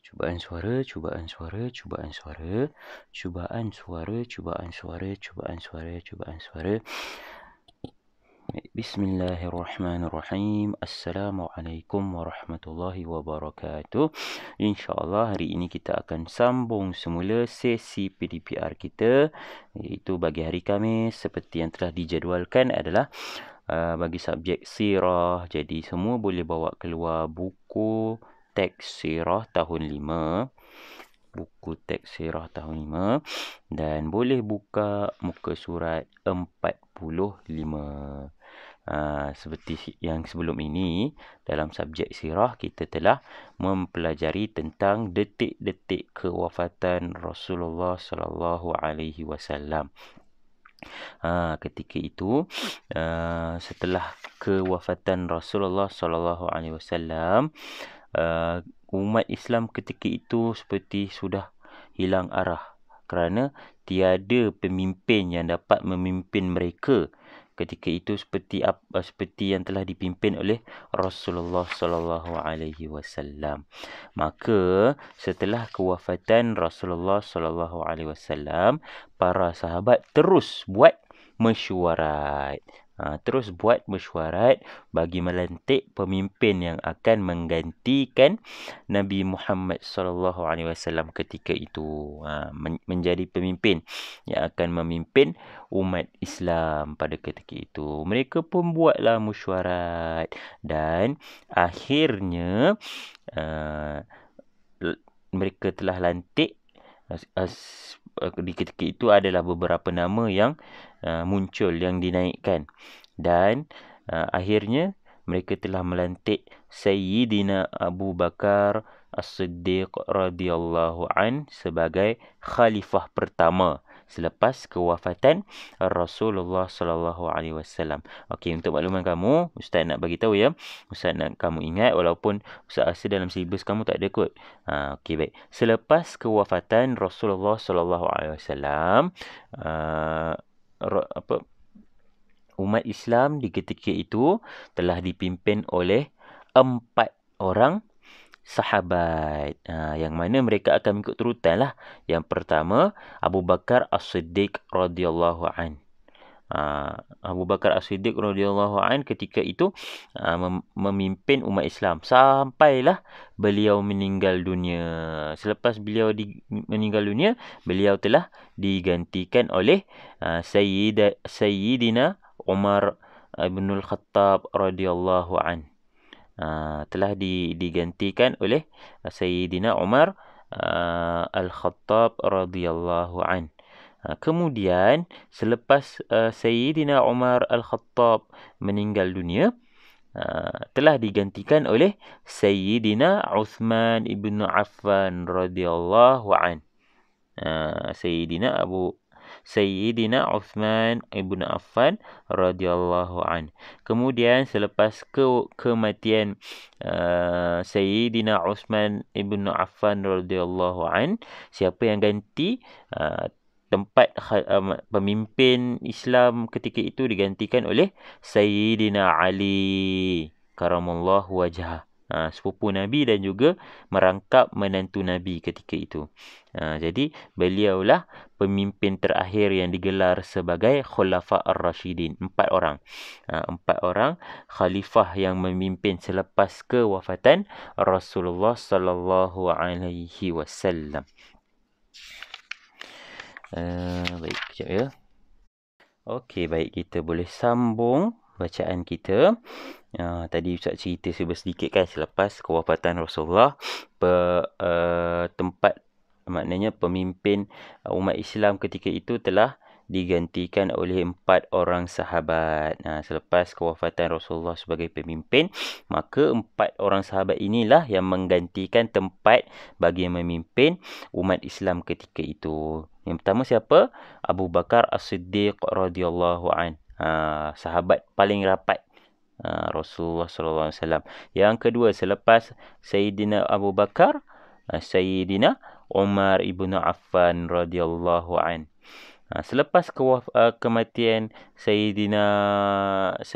Cubaan suara, cubaan suara, cubaan suara, cubaan suara, cubaan suara, cubaan suara, cubaan suara. Bismillahirrahmanirrahim. Assalamualaikum warahmatullahi wabarakatuh. InsyaAllah hari ini kita akan sambung semula sesi PDPR kita, iaitu bagi hari Khamis seperti yang telah dijadualkan adalah bagi subjek sirah. Jadi semua boleh bawa keluar buku teks sirah tahun 5, buku teks sirah tahun 5, dan boleh buka muka surat 45. Seperti yang sebelum ini, dalam subjek sirah kita telah mempelajari tentang detik-detik kewafatan Rasulullah sallallahu alaihi wasallam. Ketika itu, setelah kewafatan Rasulullah sallallahu alaihi wasallam, umat Islam ketika itu seperti sudah hilang arah kerana tiada pemimpin yang dapat memimpin mereka ketika itu seperti yang telah dipimpin oleh Rasulullah sallallahu alaihi wasallam. Maka setelah kewafatan Rasulullah sallallahu alaihi wasallam, para sahabat terus buat mesyuarat. Terus buat mesyuarat bagi melantik pemimpin yang akan menggantikan Nabi Muhammad sallallahu alaihi wasallam ketika itu, menjadi pemimpin yang akan memimpin umat Islam pada ketika itu. Mereka pun buatlah mesyuarat dan akhirnya mereka telah lantik. Di ketika itu adalah beberapa nama yang muncul, yang dinaikkan, dan akhirnya mereka telah melantik Sayyidina Abu Bakar As-Siddiq radhiyallahu an sebagai khalifah pertama selepas kewafatan Rasulullah sallallahu alaihi wasallam. Okey, untuk makluman kamu, Ustaz nak bagi tahu ya. Ustaz nak kamu ingat walaupun Ustaz rasa dalam silibus kamu tak ada kot. Okey, baik. Selepas kewafatan Rasulullah sallallahu alaihi wasallam, umat Islam di ketika itu telah dipimpin oleh 4 orang sahabat, yang mana mereka akan mengikut terutan lah. Yang pertama, Abu Bakar As-Siddiq radhiyallahu an. Abu Bakar As-Siddiq radhiyallahu an ketika itu memimpin umat Islam sampailah beliau meninggal dunia. Selepas beliau meninggal dunia, beliau telah digantikan oleh Sayyidina Umar ibn al-Khattab radhiyallahu an. Telah digantikan oleh Sayyidina Umar al-Khattab radhiyallahu an. Kemudian selepas Sayyidina Umar al-Khattab meninggal dunia, telah digantikan oleh Sayyidina Uthman ibn Affan radhiyallahu an. Sayyidina Uthman ibn Affan radhiyallahu an. Kemudian selepas kematian Sayyidina Uthman ibn Affan radhiyallahu an, siapa yang ganti? Tempat pemimpin Islam ketika itu digantikan oleh Sayyidina Ali karamallahu wajhah, sepupu Nabi dan juga merangkap menantu Nabi ketika itu. Jadi beliaulah pemimpin terakhir yang digelar sebagai Khulafa Ar-Rashidin. 4 orang. 4 orang khalifah yang memimpin selepas kewafatan Rasulullah sallallahu alaihi wasallam. Baik, kejap ya. Okey, baik, kita boleh sambung bacaan kita. Tadi Ustaz cerita sedikit kan, selepas kewafatan Rasulullah, tempat, maknanya pemimpin umat Islam ketika itu telah digantikan oleh 4 orang sahabat. Selepas kewafatan Rasulullah sebagai pemimpin, maka 4 orang sahabat inilah yang menggantikan tempat bagi memimpin umat Islam ketika itu. Yang pertama siapa? Abu Bakar As-Siddiq radhiyallahu an. Sahabat paling rapat Rasulullah sallallahu alaihi wasallam. Yang kedua, selepas Sayyidina Abu Bakar, Sayyidina Umar ibn Affan radhiyallahu an. Selepas kematian Sayyidina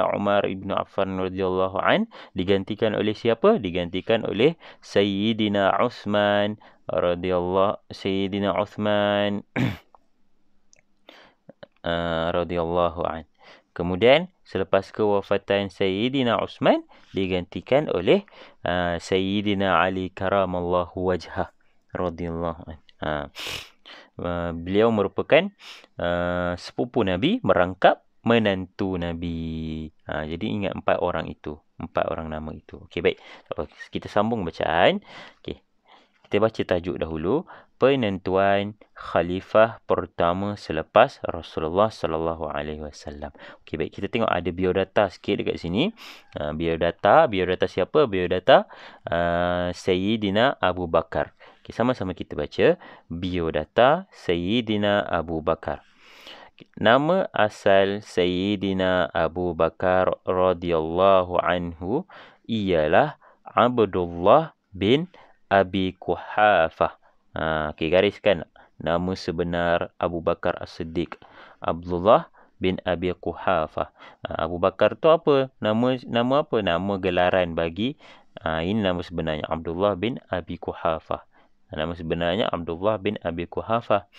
Umar ibn Affan radhiyallahu an, digantikan oleh siapa? Digantikan oleh Sayyidina Uthman radhiyallahu an. Kemudian selepas kewafatan Sayyidina Uthman, digantikan oleh Sayyidina Ali karamallahu wajhah radhiyallahu an. Beliau merupakan sepupu Nabi merangkap menantu Nabi. Jadi ingat 4 orang itu. 4 orang nama itu. Okey, baik. Kita sambung bacaan. Okey. Kita baca tajuk dahulu. Penentuan khalifah pertama selepas Rasulullah sallallahu alaihi wasallam. Okey, baik. Kita tengok ada biodata sikit dekat sini. Biodata siapa? Biodata Sayyidina Abu Bakar. Okay, sama-sama kita baca biodata Sayyidina Abu Bakar. Nama asal Sayyidina Abu Bakar radhiyallahu anhu ialah Abdullah bin Abi Quhafah. Okey, gariskan nama sebenar Abu Bakar As-Siddiq. Abdullah bin Abi Quhafah. Abu Bakar tu apa? Nama apa? Nama gelaran bagi ini nama sebenarnya Abdullah bin Abi Quhafah. Nama sebenarnya Abdullah bin Abi Quhafah.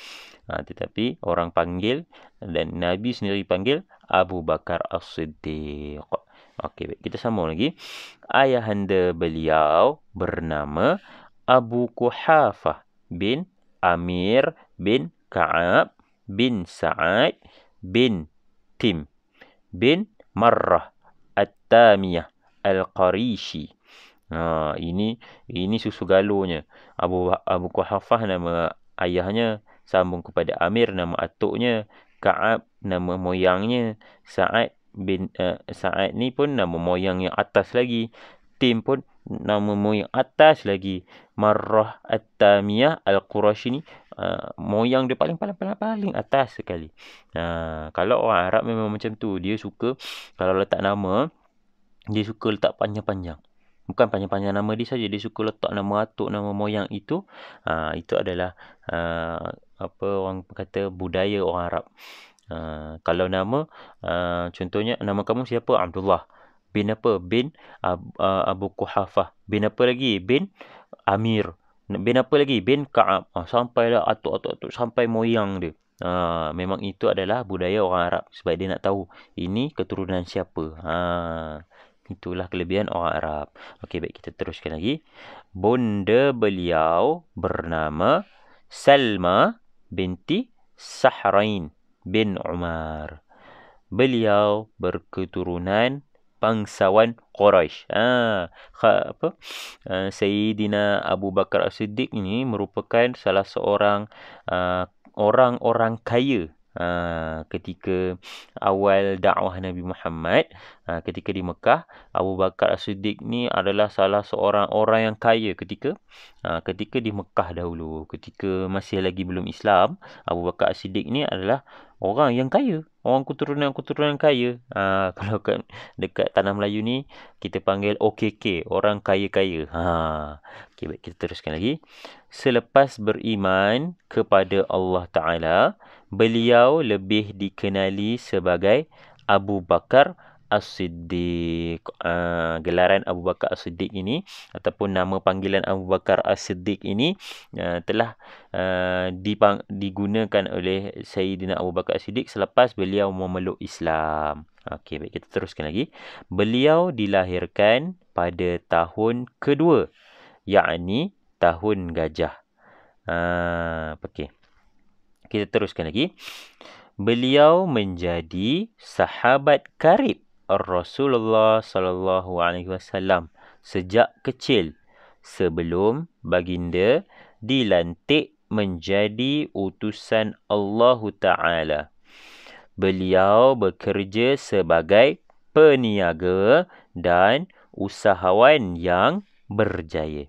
Tetapi orang panggil dan Nabi sendiri panggil Abu Bakar As-Siddiq. Okey, baik. Kita sambung lagi. Ayahanda beliau bernama Abu Quhafah bin Amir bin Ka'ab bin Sa'ad bin Tim bin Marrah At-Tamiyah Al-Qarishi. Ini susu galunya. Abu Quhafah nama ayahnya, sambung kepada Amir nama atuknya, Ka'ab nama moyangnya, Sa'ad ni pun nama moyang yang atas lagi, Tim pun nama moyang atas lagi, Marrah At-Tamiyah Al-Qurashi ni moyang dia paling atas sekali. Kalau orang Arab memang macam tu, dia suka kalau letak nama, dia suka letak panjang-panjang. Bukan panjang-panjang nama dia saja, dia suka letak nama atuk, nama moyang itu. Itu adalah apa orang kata budaya orang Arab. Kalau nama contohnya nama kamu siapa? Abdullah. Bin apa? Bin Abu Quhafah. Bin apa lagi? Bin Amir. Bin apa lagi? Bin Ka'ab. Sampailah atuk sampai moyang dia. Memang itu adalah budaya orang Arab sebab dia nak tahu ini keturunan siapa. Itulah kelebihan orang Arab. Okey, baik, kita teruskan lagi. Bonda beliau bernama Salma binti Sahrain bin Umar. Beliau berketurunan bangsawan Quraisy. Sayyidina Abu Bakar As-Siddiq ini merupakan salah seorang orang-orang kaya ketika awal dakwah Nabi Muhammad, ketika di Mekah. Abu Bakar As-Siddiq ni adalah salah seorang orang yang kaya ketika di Mekah dahulu, ketika masih lagi belum Islam. Abu Bakar As-Siddiq ni adalah orang yang kaya, orang keturunan kaya. Kalau dekat tanah Melayu ni kita panggil OKK, orang kaya-kaya. Okey, baik, kita teruskan lagi. Selepas beriman kepada Allah Ta'ala, beliau lebih dikenali sebagai Abu Bakar As-Siddiq. Gelaran Abu Bakar As-Siddiq ini ataupun nama panggilan Abu Bakar As-Siddiq ini telah digunakan oleh Sayyidina Abu Bakar As-Siddiq selepas beliau memeluk Islam. Okey, baik, kita teruskan lagi. Beliau dilahirkan pada tahun kedua, yakni tahun gajah. Okey. Kita teruskan lagi. Beliau menjadi sahabat karib Rasulullah sallallahu alaihi wasallam sejak kecil sebelum baginda dilantik menjadi utusan Allah Ta'ala. Beliau bekerja sebagai peniaga dan usahawan yang berjaya.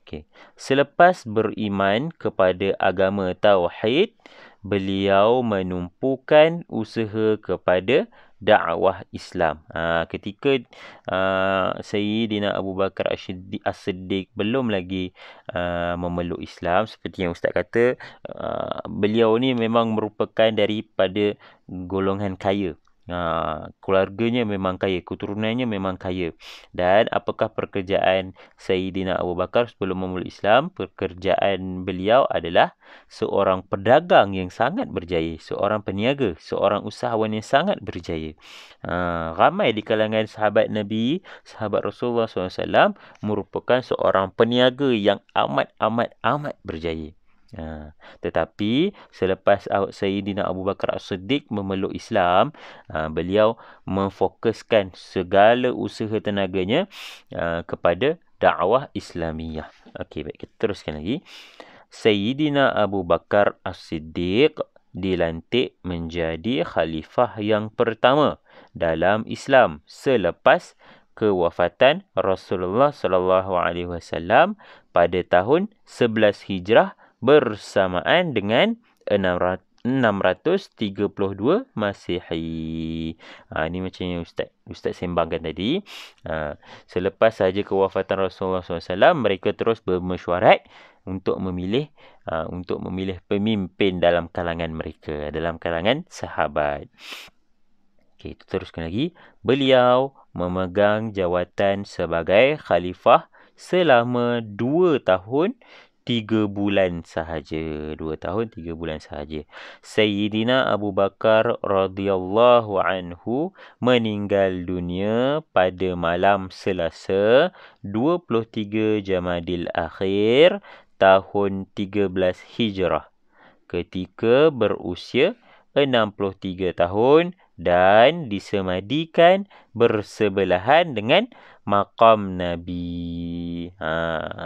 Okay. Selepas beriman kepada agama Tauhid, beliau menumpukan usaha kepada dakwah Islam. Ketika Sayyidina Abu Bakar As-Siddiq belum lagi memeluk Islam, seperti yang Ustaz kata, beliau ni memang merupakan daripada golongan kaya. Keluarganya memang kaya, keturunannya memang kaya. Dan apakah pekerjaan Sayyidina Abu Bakar sebelum memeluk Islam? Pekerjaan beliau adalah seorang pedagang yang sangat berjaya, seorang peniaga, seorang usahawan yang sangat berjaya. Ramai di kalangan sahabat Nabi, sahabat Rasulullah SAW merupakan seorang peniaga yang amat berjaya. Tetapi selepas Sayyidina Abu Bakar As-Siddiq memeluk Islam, beliau memfokuskan segala usaha tenaganya kepada dakwah Islamiyah. Okey, baik, kita teruskan lagi. Sayyidina Abu Bakar As-Siddiq dilantik menjadi khalifah yang pertama dalam Islam selepas kewafatan Rasulullah sallallahu alaihi wasallam pada tahun 11 Hijrah bersamaan dengan 632 Masihi. Ini macam yang Ustaz sembangkan tadi. Selepas saja kewafatan Rasulullah SAW, mereka terus bermesyuarat untuk memilih pemimpin dalam kalangan mereka, dalam kalangan sahabat. Okey, teruskan lagi. Beliau memegang jawatan sebagai khalifah selama 2 tahun 3 bulan sahaja. 2 tahun 3 bulan sahaja. Sayyidina Abu Bakar radhiyallahu anhu meninggal dunia pada malam Selasa 23 Jamadil Akhir tahun 13 Hijrah ketika berusia 63 tahun dan disemadikan bersebelahan dengan maqam Nabi.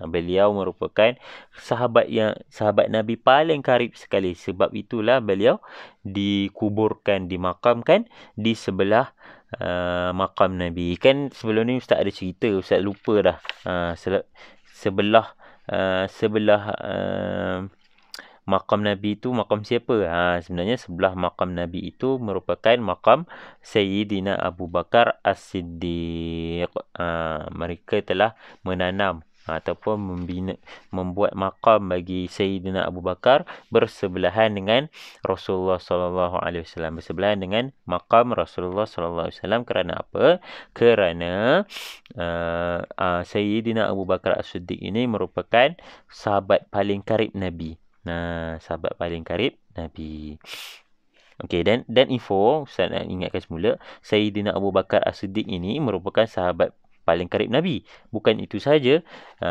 Beliau merupakan sahabat Nabi paling karib sekali. Sebab itulah beliau dimakamkan di sebelah maqam Nabi. Kan sebelum ni Ustaz ada cerita, Ustaz lupa dah. Sebelah maqam Nabi itu maqam siapa? Sebenarnya sebelah maqam Nabi itu merupakan maqam Sayyidina Abu Bakar As-Siddiq. Mereka telah menanam ataupun membuat maqam bagi Sayyidina Abu Bakar bersebelahan dengan Rasulullah sallallahu alaihi wasallam, bersebelahan dengan maqam Rasulullah sallallahu alaihi wasallam. Kerana apa? Kerana Sayyidina Abu Bakar As-Siddiq ini merupakan sahabat paling karib Nabi. Sahabat paling karib Nabi. Okey, dan info Ustaz nak ingatkan semula, Sayyidina Abu Bakar As-Siddiq ini merupakan sahabat paling karib Nabi. Bukan itu saja,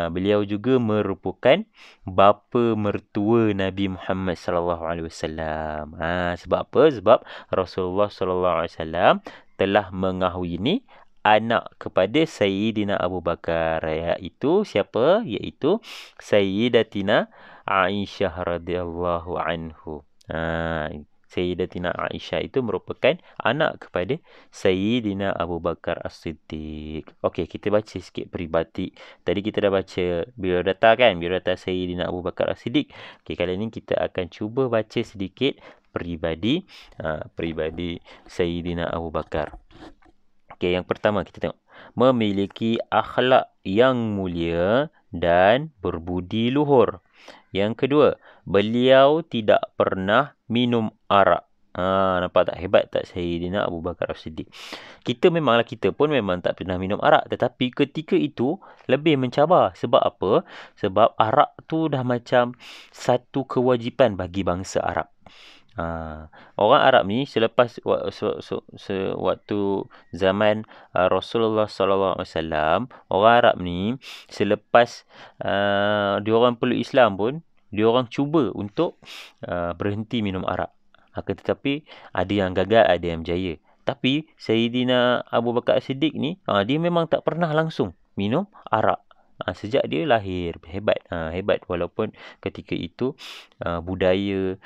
beliau juga merupakan bapa mertua Nabi Muhammad sallallahu alaihi wasallam. Sebab apa? Sebab Rasulullah sallallahu alaihi wasallam telah mengahwini anak kepada Sayyidina Abu Bakar, iaitu siapa? Iaitu Sayyidatina Aisyah radhiyallahu anhu. Sayyidatina Aisyah itu merupakan anak kepada Sayyidina Abu Bakar As-Siddiq. Okey, kita baca sikit peribadi. Tadi kita dah baca biodata kan? Biodata Sayyidina Abu Bakar As-Siddiq. Okey, kali ini kita akan cuba baca sedikit peribadi Sayyidina Abu Bakar. Okey, yang pertama kita tengok. Memiliki akhlak yang mulia dan berbudi luhur. Yang kedua, beliau tidak pernah minum arak. Nampak tak hebat tak Sayyidina Abu Bakar As-Siddiq? Kita pun memang tak pernah minum arak. Tetapi ketika itu lebih mencabar. Sebab apa? Sebab arak tu dah macam satu kewajipan bagi bangsa Arab. Orang Arab ni selepas waktu zaman Rasulullah sallallahu alaihi wasallam, orang Arab ni selepas diorang peluk Islam pun, diorang cuba untuk berhenti minum arak. Tetapi ada yang gagal, ada yang berjaya. Tapi Sayyidina Abu Bakar As-Siddiq ni, dia memang tak pernah langsung minum arak. Sejak dia lahir. Hebat. Walaupun ketika itu budaya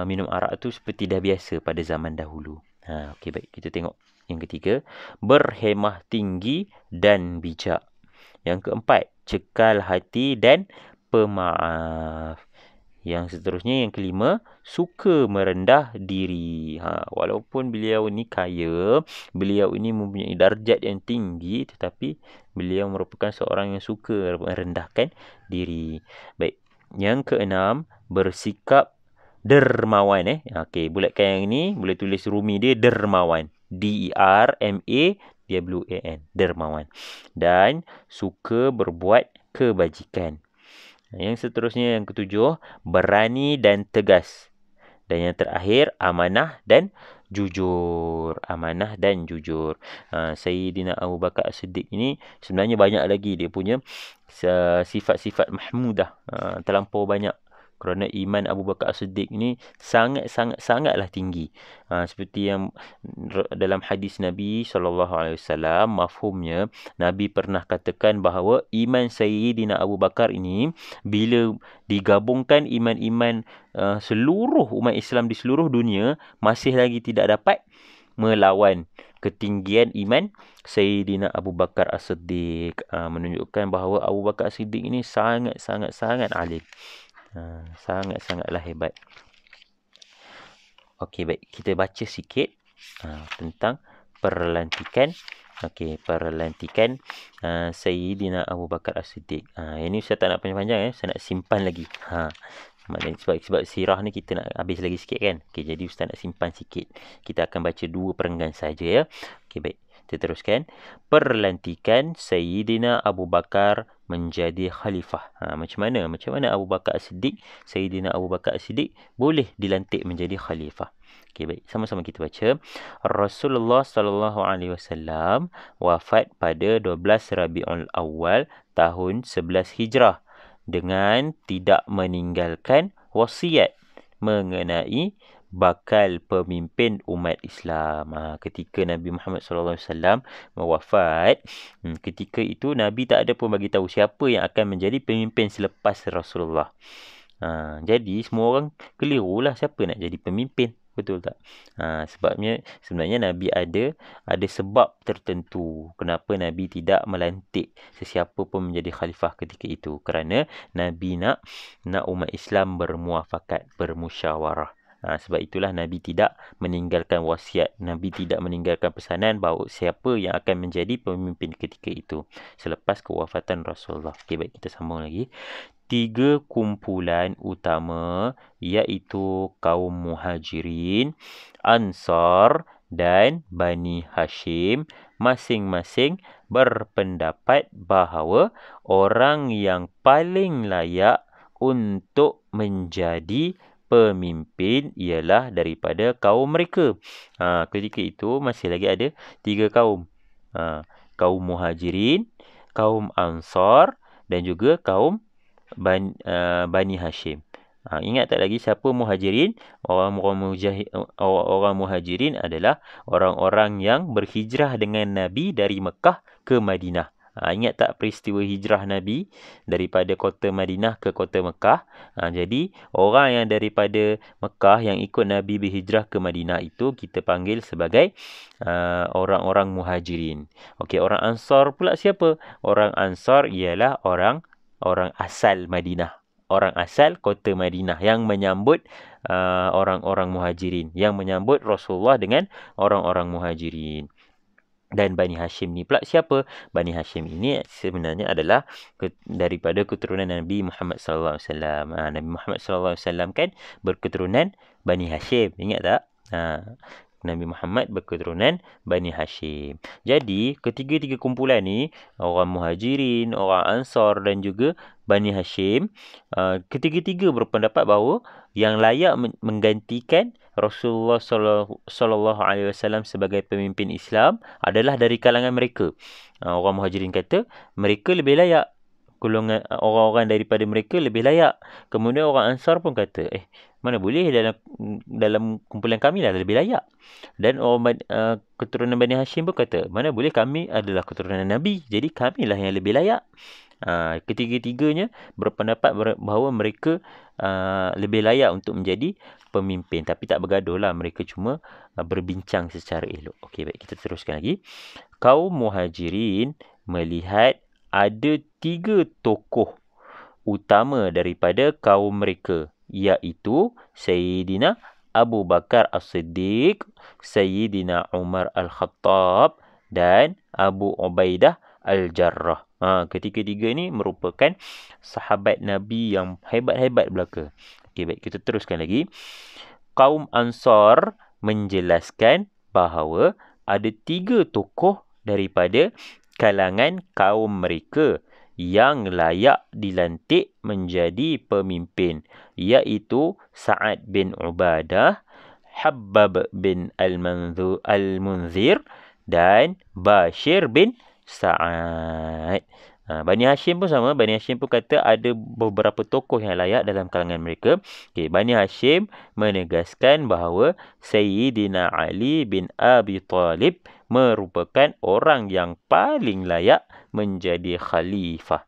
minum arak tu seperti dah biasa pada zaman dahulu. Okey, baik. Kita tengok yang ketiga. Berhemah tinggi dan bijak. Yang keempat, cekal hati dan pemaaf. Yang seterusnya, yang kelima, suka merendah diri. Walaupun beliau ni kaya, beliau ini mempunyai darjat yang tinggi, tetapi beliau merupakan seorang yang suka merendahkan diri. Baik. Yang keenam, bersikap dermawan. Okey, bulatkan yang ini, boleh tulis rumi dia dermawan. D-E-R-M-A-W-A-N. Dermawan. Dan suka berbuat kebajikan. Yang seterusnya, yang ketujuh, berani dan tegas. Dan yang terakhir, amanah dan jujur. Amanah dan jujur. Sayyidina Abu Bakar As-Siddiq ini sebenarnya banyak lagi dia punya sifat-sifat mahmudah. Terlampau banyak. Kerana iman Abu Bakar As-Siddiq ini sangatlah tinggi. Seperti yang dalam hadis Nabi SAW, mafhumnya, Nabi pernah katakan bahawa iman Sayyidina Abu Bakar ini, bila digabungkan iman-iman seluruh umat Islam di seluruh dunia, masih lagi tidak dapat melawan ketinggian iman Sayyidina Abu Bakar As-Siddiq. Menunjukkan bahawa Abu Bakar As-Siddiq ini sangat alim. Sangatlah hebat. Okey, baik. Kita baca sikit tentang perlantikan. Okey, perlantikan Sayyidina Abu Bakar As-Siddiq. Ini saya tak nak panjang-panjang. Saya nak simpan lagi. Maknanya sebab sirah ni kita nak habis lagi sikit kan. Okey, jadi Ustaz nak simpan sikit. Kita akan baca 2 perenggan saja ya. Okey, baik. Kita teruskan. Perlantikan Sayyidina Abu Bakar menjadi khalifah. Macam mana Abu Bakar As-Siddiq, Sayyidina Abu Bakar As-Siddiq boleh dilantik menjadi khalifah. Okey, baik. Sama-sama kita baca. Rasulullah sallallahu alaihi wasallam wafat pada 12 Rabiul Awal tahun 11 Hijrah dengan tidak meninggalkan wasiat mengenai bakal pemimpin umat Islam. Ketika Nabi Muhammad SAW wafat, ketika itu Nabi tak ada pun bagi tahu siapa yang akan menjadi pemimpin selepas Rasulullah. Jadi semua orang kelirulah siapa nak jadi pemimpin. Betul tak? Sebabnya sebenarnya Nabi ada sebab tertentu kenapa Nabi tidak melantik sesiapa pun menjadi khalifah ketika itu. Kerana Nabi nak umat Islam bermuafakat, bermusyawarah. Sebab itulah Nabi tidak meninggalkan wasiat. Nabi tidak meninggalkan pesanan bahawa siapa yang akan menjadi pemimpin ketika itu selepas kewafatan Rasulullah. Okey, baik, kita sambung lagi. 3 kumpulan utama, iaitu kaum Muhajirin, Ansar dan Bani Hashim, masing-masing berpendapat bahawa orang yang paling layak untuk menjadi pemimpin ialah daripada kaum mereka. Ketika itu masih lagi ada 3 kaum. Kaum Muhajirin, kaum Ansar dan juga kaum Bani Hashim. Ingat tak lagi siapa Muhajirin? Orang Muhajirin adalah orang-orang yang berhijrah dengan Nabi dari Mekah ke Madinah. Ingat tak peristiwa hijrah Nabi daripada kota Madinah ke kota Mekah? Jadi orang yang daripada Mekah yang ikut Nabi berhijrah ke Madinah itu kita panggil sebagai orang-orang Muhajirin. Okey, orang Ansar pula siapa? Orang Ansar ialah orang asal Madinah. Orang asal kota Madinah yang menyambut orang-orang Muhajirin, yang menyambut Rasulullah dengan orang-orang Muhajirin. Dan Bani Hashim ni pula siapa? Bani Hashim ini sebenarnya adalah daripada keturunan Nabi Muhammad sallallahu alaihi wasallam. Nabi Muhammad sallallahu alaihi wasallam kan berketurunan Bani Hashim. Ingat tak? Nabi Muhammad berketurunan Bani Hashim. Jadi, ketiga-tiga kumpulan ni, orang Muhajirin, orang Ansar dan juga Bani Hashim, ketiga-tiga berpendapat bahawa yang layak menggantikan Rasulullah sallallahu alaihi wasallam sebagai pemimpin Islam adalah dari kalangan mereka. Orang Muhajirin kata mereka lebih layak. Golongan orang-orang daripada mereka lebih layak. Kemudian orang Ansar pun kata, mana boleh, dalam kumpulan kami lah lebih layak. Dan orang keturunan Bani Hashim pun kata, mana boleh, kami adalah keturunan Nabi, jadi kamilah yang lebih layak. Ketiga-tiganya berpendapat bahawa mereka lebih layak untuk menjadi pemimpin. Tapi tak bergaduh lah. Mereka cuma berbincang secara elok. Okey, baik. Kita teruskan lagi. Kaum Muhajirin melihat ada 3 tokoh utama daripada kaum mereka. iaitu Sayyidina Abu Bakar As-Siddiq, Sayyidina Umar Al-Khattab dan Abu Ubaidah Al-Jarrah. Ketiga-tiga ni merupakan sahabat Nabi yang hebat-hebat belaka. Okey, baik, kita teruskan lagi. Kaum Ansar menjelaskan bahawa ada 3 tokoh daripada kalangan kaum mereka yang layak dilantik menjadi pemimpin, iaitu Sa'ad bin Ubadah, Habbab bin Al-Munzir dan Bashir bin Sa'ad. Bani Hashim pun sama. Bani Hashim pun kata ada beberapa tokoh yang layak dalam kalangan mereka. Okay, Bani Hashim menegaskan bahawa Sayyidina Ali bin Abi Talib merupakan orang yang paling layak menjadi khalifah.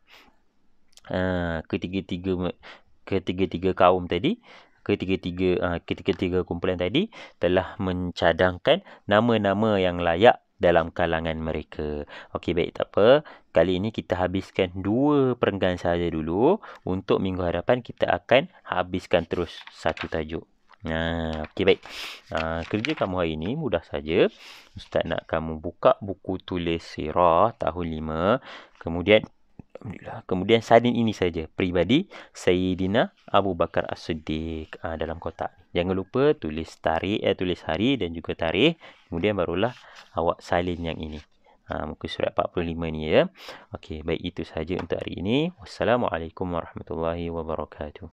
Ketiga-tiga kaum tadi, ketiga-tiga kumpulan tadi telah mencadangkan nama-nama yang layak dalam kalangan mereka. Okey, baik, tak apa. Kali ini kita habiskan 2 perenggan saja dulu. Untuk minggu hadapan kita akan habiskan terus satu tajuk. Okey, baik. Kerja kamu hari ini mudah saja. Ustaz nak kamu buka buku tulis sirah tahun 5. Kemudian salin ini saja, peribadi Sayyidina Abu Bakar As-Siddiq dalam kotak. Jangan lupa tulis tulis hari dan juga tarikh. Kemudian barulah awak salin yang ini. Muka surat 45 ni ya. Okey, baik, itu saja untuk hari ini. Wassalamualaikum warahmatullahi wabarakatuh.